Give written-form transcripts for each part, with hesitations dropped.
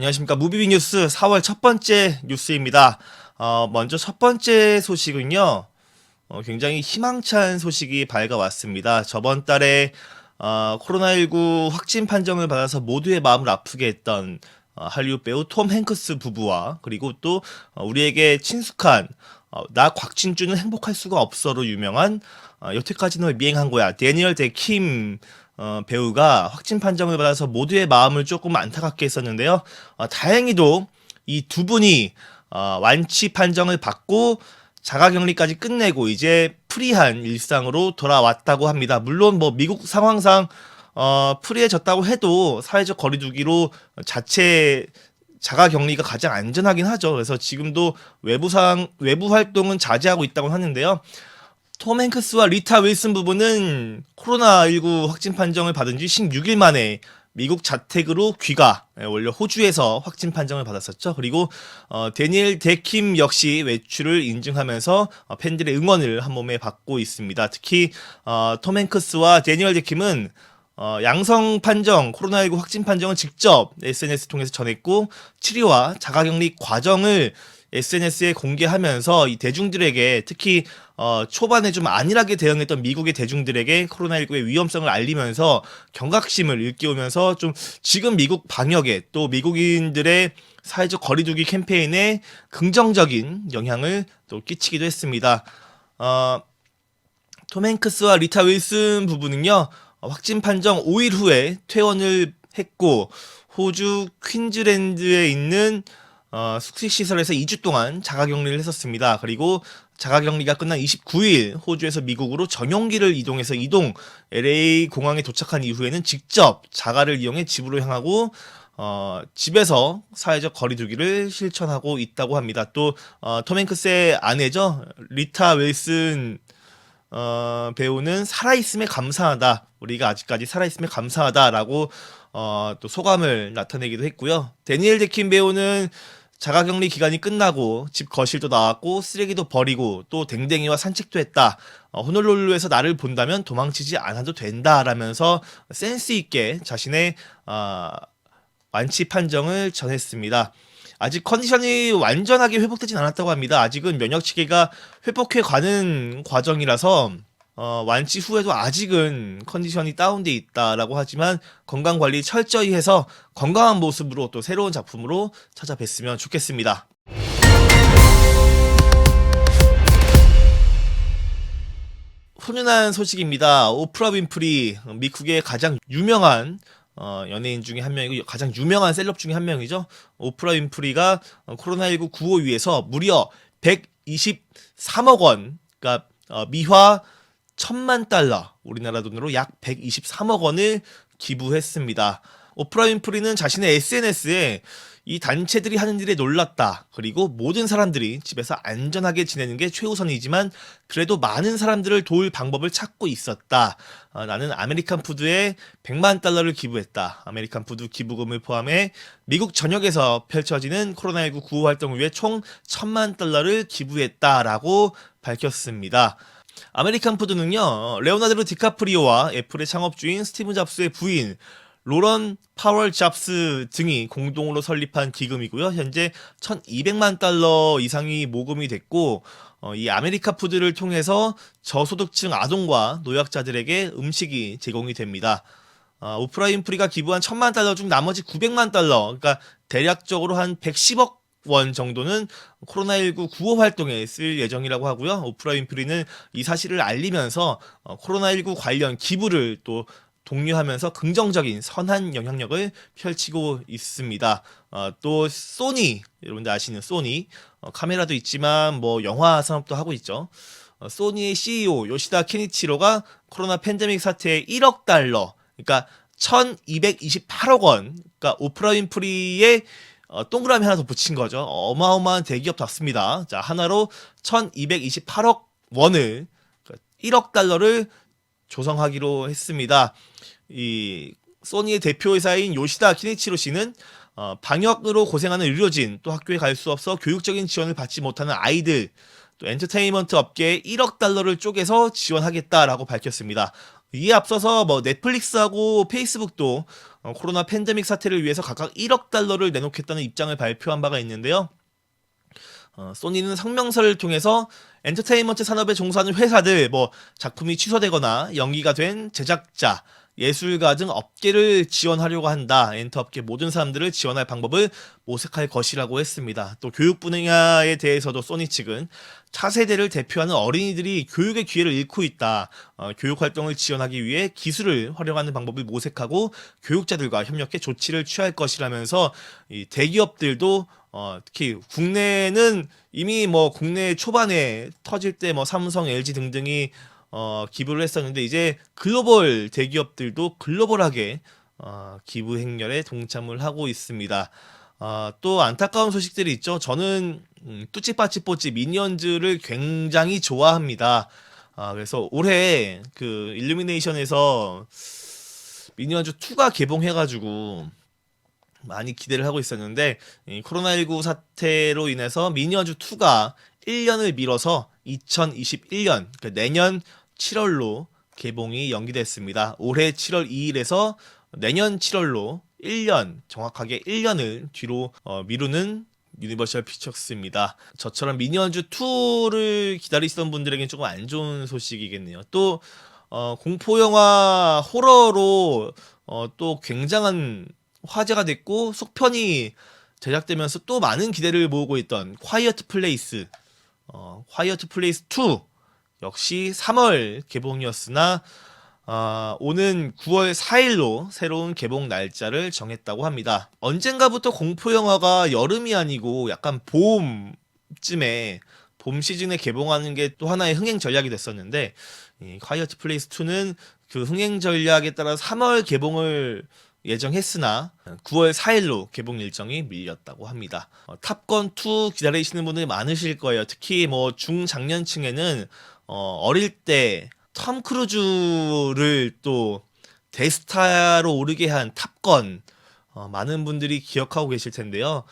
안녕하십니까. 무비빅 뉴스 4월 첫 번째 뉴스입니다. 먼저 첫 번째 소식은요. 굉장히 희망찬 소식이 밝아왔습니다. 저번 달에 코로나19 확진 판정을 받아서 모두의 마음을 아프게 했던 할리우드 배우 톰 행크스 부부와 그리고 또 우리에게 친숙한 나 곽진주는 행복할 수가 없어로 유명한 여태까지는 미행한 거야 데니얼 데킴 배우가 확진 판정을 받아서 모두의 마음을 조금 안타깝게 했었는데요. 다행히도 이 두 분이 완치 판정을 받고 자가격리까지 끝내고 이제 프리한 일상으로 돌아왔다고 합니다. 물론 뭐 미국 상황상 프리해졌다고 해도 사회적 거리두기로 자체 자가격리가 가장 안전하긴 하죠. 그래서 지금도 외부 활동은 자제하고 있다고 하는데요. 톰 행크스와 리타 윌슨 부부는 코로나19 확진 판정을 받은 지 16일 만에 미국 자택으로 귀가, 원래 호주에서 확진 판정을 받았었죠. 그리고 데니엘 데킴 역시 외출을 인증하면서 팬들의 응원을 한 몸에 받고 있습니다. 특히 톰 행크스와 데니엘 데킴은 양성 판정, 코로나19 확진 판정을 직접 SNS 통해서 전했고 치료와 자가격리 과정을 SNS에 공개하면서 이 대중들에게 특히 초반에 좀 안일하게 대응했던 미국의 대중들에게 코로나19의 위험성을 알리면서 경각심을 일깨우면서 좀 지금 미국 방역에 또 미국인들의 사회적 거리두기 캠페인에 긍정적인 영향을 또 끼치기도 했습니다. 톰 행크스와 리타 윌슨 부부는요, 확진 판정 5일 후에 퇴원을 했고 호주 퀸즐랜드에 있는 숙식시설에서 2주 동안 자가격리를 했었습니다. 그리고 자가격리가 끝난 29일 호주에서 미국으로 전용기를 이동해서 LA 공항에 도착한 이후에는 직접 자가를 이용해 집으로 향하고 집에서 사회적 거리두기를 실천하고 있다고 합니다. 또 톰 행크스의 아내죠. 리타 윌슨 배우는 살아있음에 감사하다. 우리가 아직까지 살아있음에 감사하다라고 또 소감을 나타내기도 했고요. 데니엘 데킴 배우는 자가격리 기간이 끝나고 집 거실도 나왔고 쓰레기도 버리고 또 댕댕이와 산책도 했다. 호놀룰루에서 나를 본다면 도망치지 않아도 된다라면서 센스 있게 자신의 완치 판정을 전했습니다. 아직 컨디션이 완전하게 회복되진 않았다고 합니다. 아직은 면역 체계가 회복해 가는 과정이라서 완치 후에도 아직은 컨디션이 다운돼 있다라고 하지만 건강 관리 철저히 해서 건강한 모습으로 또 새로운 작품으로 찾아뵀으면 좋겠습니다. 훈훈한 소식입니다. 오프라 윈프리, 미국의 가장 유명한 연예인 중에 한 명이고 가장 유명한 셀럽 중에 한 명이죠. 오프라 윈프리가 코로나19 구호 위해서 무려 123억 원, 그러니까 미화 1000만 달러, 우리나라 돈으로 약 123억 원을 기부했습니다. 오프라 윈프리는 자신의 SNS에 이 단체들이 하는 일에 놀랐다. 그리고 모든 사람들이 집에서 안전하게 지내는 게 최우선이지만 그래도 많은 사람들을 도울 방법을 찾고 있었다. 나는 아메리칸 푸드에 100만 달러를 기부했다. 아메리칸 푸드 기부금을 포함해 미국 전역에서 펼쳐지는 코로나19 구호 활동을 위해 총 1000만 달러를 기부했다라고 밝혔습니다. 아메리칸 푸드는요, 레오나르도 디카프리오와 애플의 창업주인 스티브 잡스의 부인 로런 파월 잡스 등이 공동으로 설립한 기금이고요. 현재 1200만 달러 이상이 모금이 됐고 이 아메리카 푸드를 통해서 저소득층 아동과 노약자들에게 음식이 제공이 됩니다. 오프라 윈프리가 기부한 1000만 달러 중 나머지 900만 달러, 그러니까 대략적으로 한 110억 원 정도는 코로나19 구호 활동에 쓸 예정이라고 하고요. 오프라 윈프리는 이 사실을 알리면서 코로나19 관련 기부를 또 독려하면서 긍정적인 선한 영향력을 펼치고 있습니다. 또 소니, 여러분들 아시는 소니, 카메라도 있지만 뭐 영화 산업도 하고 있죠. 소니의 CEO 요시다 케니치로가 코로나 팬데믹 사태에 1억 달러, 그러니까 1228억 원, 그러니까 오프라 윈프리의 동그라미 하나 더 붙인 거죠. 어마어마한 대기업답습니다. 자, 하나로 1228억 원을, 1억 달러를 조성하기로 했습니다. 이 소니의 대표회사인 요시다 키니치로 씨는 방역으로 고생하는 의료진, 또 학교에 갈 수 없어 교육적인 지원을 받지 못하는 아이들, 또 엔터테인먼트 업계에 1억 달러를 쪼개서 지원하겠다라고 밝혔습니다. 이에 앞서서 뭐 넷플릭스하고 페이스북도 코로나 팬데믹 사태를 위해서 각각 1억 달러를 내놓겠다는 입장을 발표한 바가 있는데요. 소니는 성명서를 통해서 엔터테인먼트 산업에 종사하는 회사들, 뭐 작품이 취소되거나 연기가 된 제작자, 예술가 등 업계를 지원하려고 한다. 엔터업계 모든 사람들을 지원할 방법을 모색할 것이라고 했습니다. 또 교육 분야에 대해서도 소니 측은 차세대를 대표하는 어린이들이 교육의 기회를 잃고 있다. 교육 활동을 지원하기 위해 기술을 활용하는 방법을 모색하고 교육자들과 협력해 조치를 취할 것이라면서 이 대기업들도 특히 국내는 이미 뭐 국내 초반에 터질 때 뭐 삼성, LG 등등이 기부를 했었는데 이제 글로벌 대기업들도 글로벌하게 기부 행렬에 동참을 하고 있습니다. 또 안타까운 소식들이 있죠. 저는 뚜찌빠찌뽀찌 미니언즈를 굉장히 좋아합니다. 그래서 올해 그 일루미네이션에서 미니언즈 2가 개봉해가지고 많이 기대를 하고 있었는데 이 코로나19 사태로 인해서 미니언즈 2가 1년을 미뤄서 2021년 그러니까 내년 7월로 개봉이 연기됐습니다. 올해 7월 2일에서 내년 7월로 1년 정확하게 1년을 뒤로 미루는 유니버셜 피처스입니다. 저처럼 미니언즈 2를 기다리시던 분들에게는 조금 안 좋은 소식이겠네요. 또 공포 영화 호러로 또 굉장한 화제가 됐고 속편이 제작되면서 또 많은 기대를 모으고 있던 콰이어트 플레이스 2 역시 3월 개봉이었으나 오는 9월 4일로 새로운 개봉 날짜를 정했다고 합니다. 언젠가부터 공포영화가 여름이 아니고 약간 봄쯤에 봄 시즌에 개봉하는 게 또 하나의 흥행 전략이 됐었는데 이 콰이어트 플레이스 2는 그 흥행 전략에 따라 3월 개봉을 예정했으나 9월 4일로 개봉 일정이 밀렸다고 합니다. 탑건 2 기다리시는 분들 많으실 거예요. 특히 뭐 중장년층에는 어릴 때 톰 크루즈를 또 대스타로 오르게 한 탑건 많은 분들이 기억하고 계실 텐데요.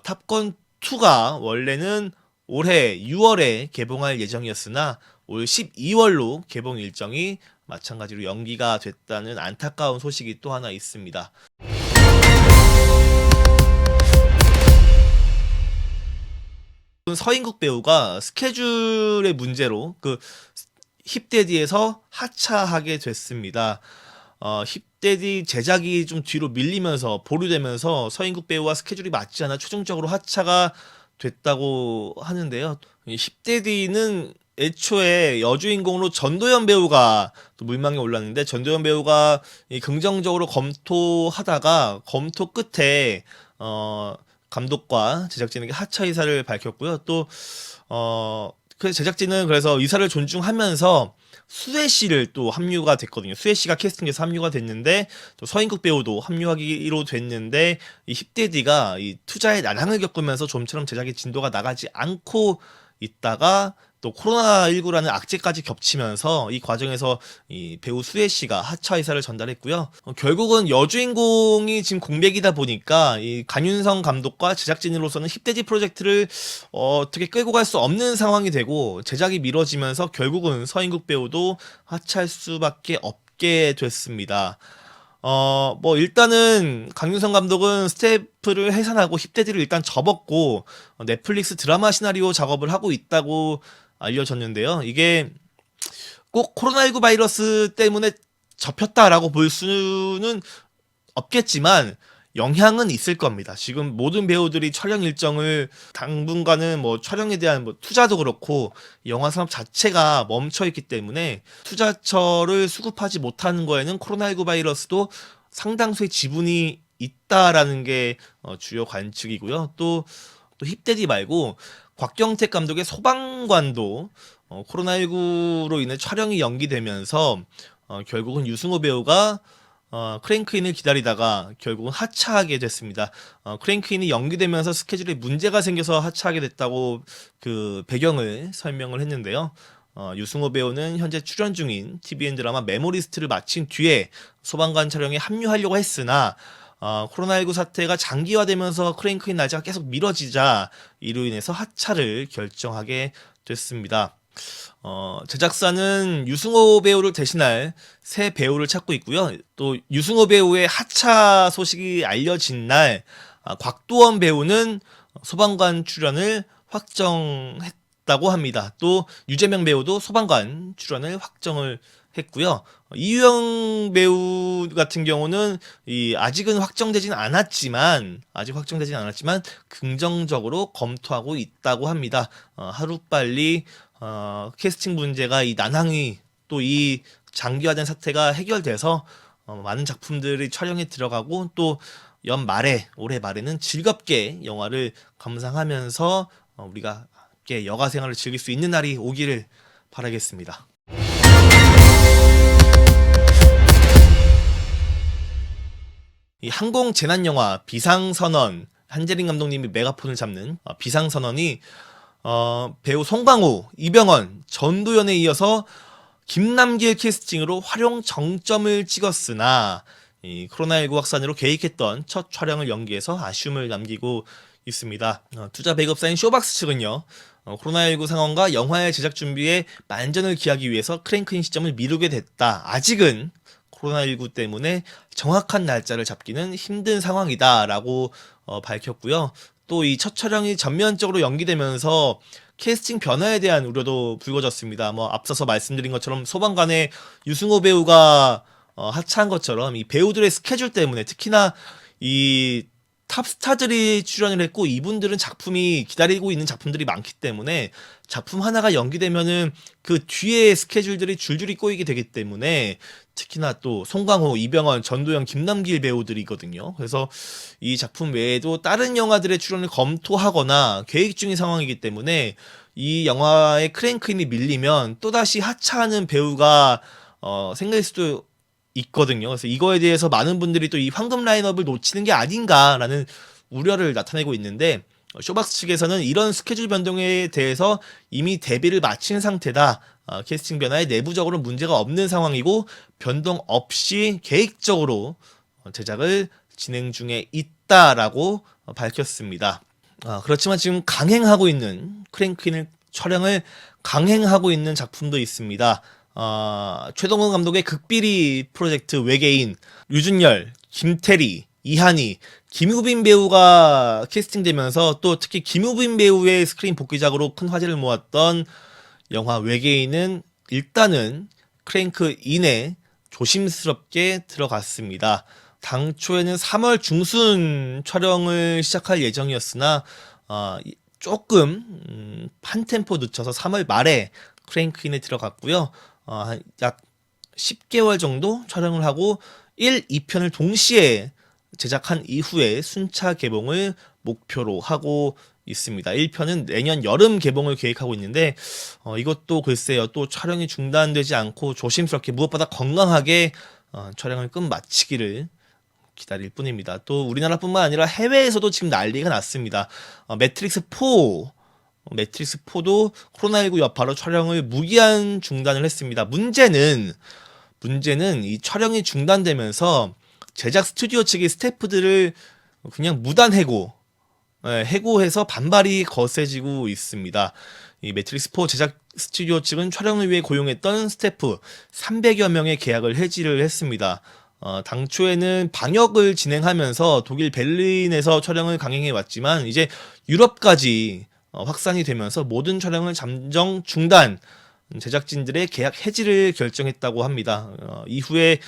탑건 2가 원래는 올해 6월에 개봉할 예정이었으나 올 12월로 개봉 일정이 마찬가지로 연기가 됐다는 안타까운 소식이 또 하나 있습니다. 서인국 배우가 스케줄의 문제로 그 힙데디에서 하차하게 됐습니다. 힙데디 제작이 좀 뒤로 밀리면서 보류되면서 서인국 배우와 스케줄이 맞지 않아 최종적으로 하차가 됐다고 하는데요. 힙데디는 애초에 여주인공으로 전도연 배우가 또 물망에 올랐는데 전도연 배우가 긍정적으로 검토하다가 검토 끝에 감독과 제작진에게 하차 의사를 밝혔고요. 또 그 제작진은 그래서 의사를 존중하면서 수혜 씨를 또 합류가 됐거든요. 수혜 씨가 캐스팅돼서 합류가 됐는데 또 서인국 배우도 합류하기로 됐는데 이 힙데디가 이 투자의 난항을 겪으면서 좀처럼 제작의 진도가 나가지 않고 있다가 또 코로나19라는 악재까지 겹치면서 이 과정에서 이 배우 수혜 씨가 하차 의사를 전달했고요. 결국은 여주인공이 지금 공백이다 보니까 이 강윤성 감독과 제작진으로서는 힙데디 프로젝트를 어떻게 끌고 갈 수 없는 상황이 되고 제작이 미뤄지면서 결국은 서인국 배우도 하차할 수밖에 없게 됐습니다. 뭐 일단은 강윤성 감독은 스태프를 해산하고 힙데디를 일단 접었고 넷플릭스 드라마 시나리오 작업을 하고 있다고 알려졌는데요. 이게 꼭 코로나19 바이러스 때문에 접혔다라고 볼 수는 없겠지만 영향은 있을 겁니다. 지금 모든 배우들이 촬영 일정을 당분간은 뭐 촬영에 대한 뭐 투자도 그렇고 영화 산업 자체가 멈춰 있기 때문에 투자처를 수급하지 못하는 거에는 코로나19 바이러스도 상당수의 지분이 있다라는 게 주요 관측이고요. 또 힙데디 말고 곽경택 감독의 소방관도 코로나19로 인해 촬영이 연기되면서 결국은 유승호 배우가 크랭크인을 기다리다가 결국은 하차하게 됐습니다. 크랭크인이 연기되면서 스케줄에 문제가 생겨서 하차하게 됐다고 그 배경을 설명을 했는데요. 유승호 배우는 현재 출연 중인 TVN 드라마 메모리스트를 마친 뒤에 소방관 촬영에 합류하려고 했으나 코로나19 사태가 장기화되면서 크랭크인 날짜가 계속 미뤄지자 이로 인해서 하차를 결정하게 됐습니다. 제작사는 유승호 배우를 대신할 새 배우를 찾고 있고요. 또 유승호 배우의 하차 소식이 알려진 날 곽도원 배우는 소방관 출연을 확정했다고 합니다. 또 유재명 배우도 소방관 출연을 확정을 했고요. 이유영 배우 같은 경우는 아직은 확정되진 않았지만 긍정적으로 검토하고 있다고 합니다. 하루빨리 캐스팅 문제가 이 난항이 또 이 장기화된 사태가 해결돼서 많은 작품들이 촬영에 들어가고 또 올해 말에는 즐겁게 영화를 감상하면서 우리가 함께 여가 생활을 즐길 수 있는 날이 오기를 바라겠습니다. 이 항공 재난 영화 비상선언, 한재림 감독님이 메가폰을 잡는 비상선언이 배우 송강호, 이병헌, 전도연에 이어서 김남길 캐스팅으로 활용 정점을 찍었으나 이 코로나19 확산으로 계획했던 첫 촬영을 연기해서 아쉬움을 남기고 있습니다. 투자 배급사인 쇼박스 측은요, 코로나19 상황과 영화의 제작 준비에 만전을 기하기 위해서 크랭크인 시점을 미루게 됐다. 아직은 코로나19 때문에 정확한 날짜를 잡기는 힘든 상황이다라고 밝혔고요. 또 이 첫 촬영이 전면적으로 연기되면서 캐스팅 변화에 대한 우려도 불거졌습니다. 앞서서 말씀드린 것처럼 소방관의 유승호 배우가 하차한 것처럼 이 배우들의 스케줄 때문에 특히나 이 탑스타들이 출연을 했고 이분들은 작품이 기다리고 있는 작품들이 많기 때문에 작품 하나가 연기되면은 그 뒤에 스케줄들이 줄줄이 꼬이게 되기 때문에 특히나 또 송강호, 이병헌, 전도연, 김남길 배우들이거든요. 그래서 이 작품 외에도 다른 영화들의 출연을 검토하거나 계획 중인 상황이기 때문에 이 영화의 크랭크인이 밀리면 또다시 하차하는 배우가 생길 수도 있거든요. 그래서 이거에 대해서 많은 분들이 또 이 황금 라인업을 놓치는 게 아닌가라는 우려를 나타내고 있는데 쇼박스 측에서는 이런 스케줄 변동에 대해서 이미 대비를 마친 상태다. 캐스팅 변화에 내부적으로 문제가 없는 상황이고 변동 없이 계획적으로 제작을 진행 중에 있다라고 밝혔습니다. 그렇지만 지금 강행하고 있는 크랭크인을 촬영을 강행하고 있는 작품도 있습니다. 최동원 감독의 극비리 프로젝트 외계인, 류준열, 김태리, 이한희, 김우빈 배우가 캐스팅되면서 또 특히 김우빈 배우의 스크린 복귀작으로 큰 화제를 모았던 영화 외계인은 일단은 크랭크인에 조심스럽게 들어갔습니다. 당초에는 3월 중순 촬영을 시작할 예정이었으나 조금 한 템포 늦춰서 3월 말에 크랭크인에 들어갔고요. 약 10개월 정도 촬영을 하고 1, 2편을 동시에 제작한 이후에 순차 개봉을 목표로 하고 있습니다. 1편은 내년 여름 개봉을 계획하고 있는데 이것도 글쎄요, 또 촬영이 중단되지 않고 조심스럽게 무엇보다 건강하게 촬영을 끝마치기를 기다릴 뿐입니다. 또 우리나라뿐만 아니라 해외에서도 지금 난리가 났습니다. 매트릭스4도 코로나19 여파로 촬영을 무기한 중단을 했습니다. 문제는 이 촬영이 중단되면서 제작 스튜디오 측이 스태프들을 그냥 무단 해고해서 반발이 거세지고 있습니다. 이 매트릭스4 제작 스튜디오 측은 촬영을 위해 고용했던 스태프 300여 명의 계약을 해지를 했습니다. 당초에는 방역을 진행하면서 독일 베를린에서 촬영을 강행해 왔지만 이제 유럽까지 확산이 되면서 모든 촬영을 잠정 중단, 제작진들의 계약 해지를 결정했다고 합니다. 이후에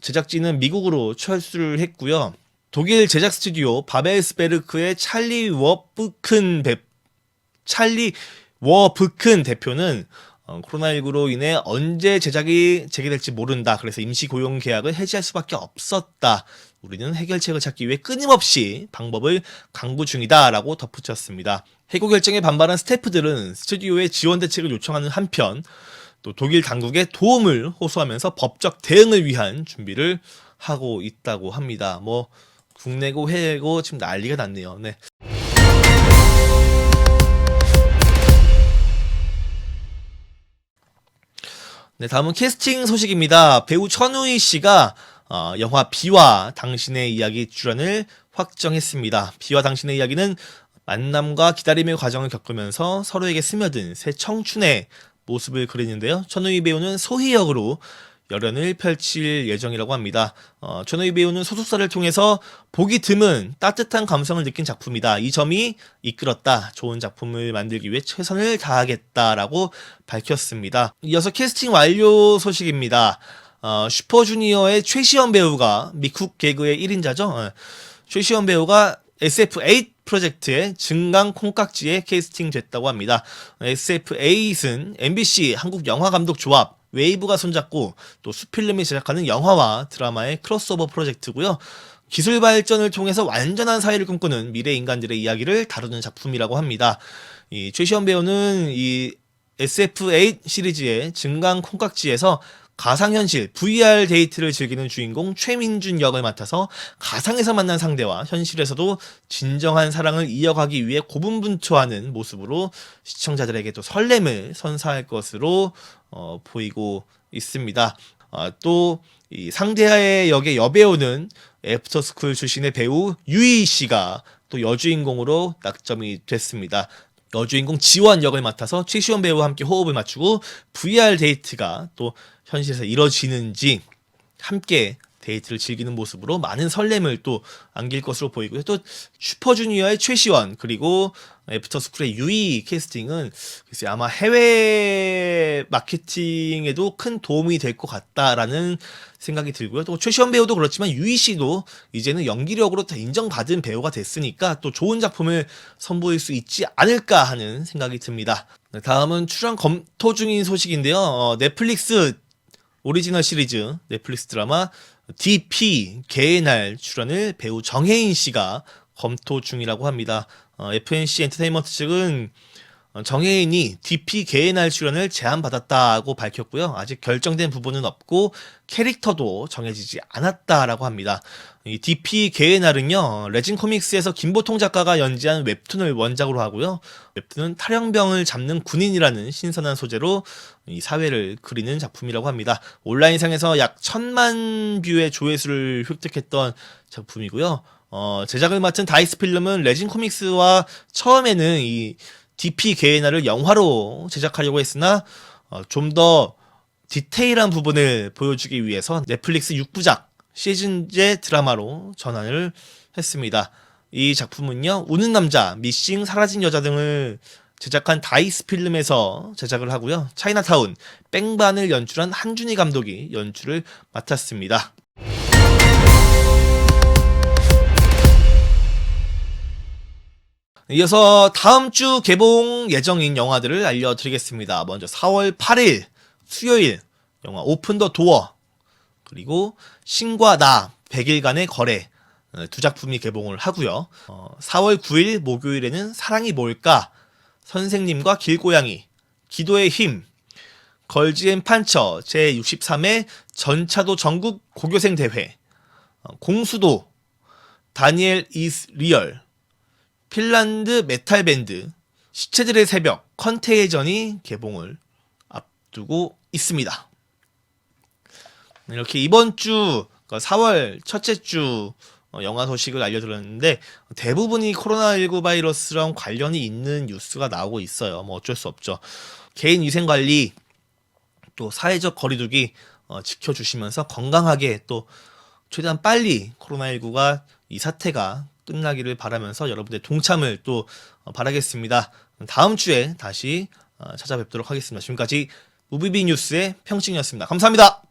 제작진은 미국으로 철수를 했고요. 독일 제작 스튜디오 바벨스베르크의 찰리 워브큰 대표는 코로나19로 인해 언제 제작이 재개될지 모른다. 그래서 임시 고용 계약을 해지할 수밖에 없었다. 우리는 해결책을 찾기 위해 끊임없이 방법을 강구 중이다라고 덧붙였습니다. 해고 결정에 반발한 스태프들은 스튜디오에 지원 대책을 요청하는 한편 또 독일 당국의 도움을 호소하면서 법적 대응을 위한 준비를 하고 있다고 합니다. 국내고 해외고 지금 난리가 났네요. 네. 네, 다음은 캐스팅 소식입니다. 배우 천우희 씨가 영화 비와 당신의 이야기 출연을 확정했습니다. 비와 당신의 이야기는 만남과 기다림의 과정을 겪으면서 서로에게 스며든 새 청춘의 모습을 그리는데요. 천우희 배우는 소희 역으로 열연을 펼칠 예정이라고 합니다. 천우희 배우는 소속사를 통해서 보기 드문 따뜻한 감성을 느낀 작품이다. 이 점이 이끌었다. 좋은 작품을 만들기 위해 최선을 다하겠다라고 밝혔습니다. 이어서 캐스팅 완료 소식입니다. 슈퍼주니어의 최시원 배우가 미쿡 개그의 1인자죠. 최시원 배우가 SF8 프로젝트의 증강 콩깍지에 캐스팅됐다고 합니다. SF8은 MBC 한국영화감독조합 웨이브가 손잡고 또 수필름이 제작하는 영화와 드라마의 크로스오버 프로젝트고요. 기술 발전을 통해서 완전한 사회를 꿈꾸는 미래 인간들의 이야기를 다루는 작품이라고 합니다. 이 최시원 배우는 이 SF8 시리즈의 증강 콩깍지에서 가상현실 VR 데이트를 즐기는 주인공 최민준 역을 맡아서 가상에서 만난 상대와 현실에서도 진정한 사랑을 이어가기 위해 고분분투하는 모습으로 시청자들에게 또 설렘을 선사할 것으로 보이고 있습니다. 또 이 상대의 역의 여배우는 애프터스쿨 출신의 배우 유희 씨가 또 여주인공으로 낙점이 됐습니다. 여주인공 지원 역을 맡아서 최시원 배우와 함께 호흡을 맞추고 VR 데이트가 또 현실에서 이뤄지는지 함께 데이트를 즐기는 모습으로 많은 설렘을 또 안길 것으로 보이고요. 또 슈퍼주니어의 최시원 그리고 애프터스쿨의 유이 캐스팅은 글쎄 아마 해외 마케팅에도 큰 도움이 될 것 같다라는 생각이 들고요. 또 최시원 배우도 그렇지만 유이 씨도 이제는 연기력으로 다 인정받은 배우가 됐으니까 또 좋은 작품을 선보일 수 있지 않을까 하는 생각이 듭니다. 다음은 출연 검토 중인 소식인데요. 넷플릭스 오리지널 시리즈 넷플릭스 드라마 DP 개의 날 출연을 배우 정혜인 씨가 검토 중이라고 합니다. FNC 엔터테인먼트 측은 정혜인이 DP 개의 날 출연을 제안받았다고 밝혔고요. 아직 결정된 부분은 없고 캐릭터도 정해지지 않았다라고 합니다. 이 DP 개의 날은요, 레진 코믹스에서 김보통 작가가 연재한 웹툰을 원작으로 하고요. 웹툰은 탈영병을 잡는 군인이라는 신선한 소재로 이 사회를 그리는 작품이라고 합니다. 온라인상에서 약 1000만 뷰의 조회수를 획득했던 작품이고요. 제작을 맡은 다이스 필름은 레진 코믹스와 처음에는 이 DP 개의 날을 영화로 제작하려고 했으나 좀 더 디테일한 부분을 보여주기 위해서 넷플릭스 6부작 시즌제 드라마로 전환을 했습니다. 이 작품은요, 우는 남자, 미싱, 사라진 여자 등을 제작한 다이스 필름에서 제작을 하고요. 차이나타운, 뺑반을 연출한 한준희 감독이 연출을 맡았습니다. 이어서 다음 주 개봉 예정인 영화들을 알려드리겠습니다. 먼저 4월 8일 수요일 영화 오픈 더 도어, 그리고 신과 나 100일간의 거래 두 작품이 개봉을 하고요. 4월 9일 목요일에는 사랑이 뭘까, 선생님과 길고양이, 기도의 힘, 걸즈앤 판처 제63회 전차도 전국 고교생 대회, 공수도, 다니엘 이스 리얼, 핀란드 메탈 밴드 시체들의 새벽 컨테이전이 개봉을 앞두고 있습니다. 이렇게 이번 주 4월 첫째 주 영화 소식을 알려드렸는데 대부분이 코로나19 바이러스랑 관련이 있는 뉴스가 나오고 있어요. 뭐 어쩔 수 없죠. 개인 위생 관리, 또 사회적 거리두기 지켜주시면서 건강하게 또 최대한 빨리 코로나19가 이 사태가 끝나기를 바라면서 여러분들 동참을 또 바라겠습니다. 다음 주에 다시 찾아뵙도록 하겠습니다. 지금까지 무비비 뉴스의 평칭이었습니다. 감사합니다.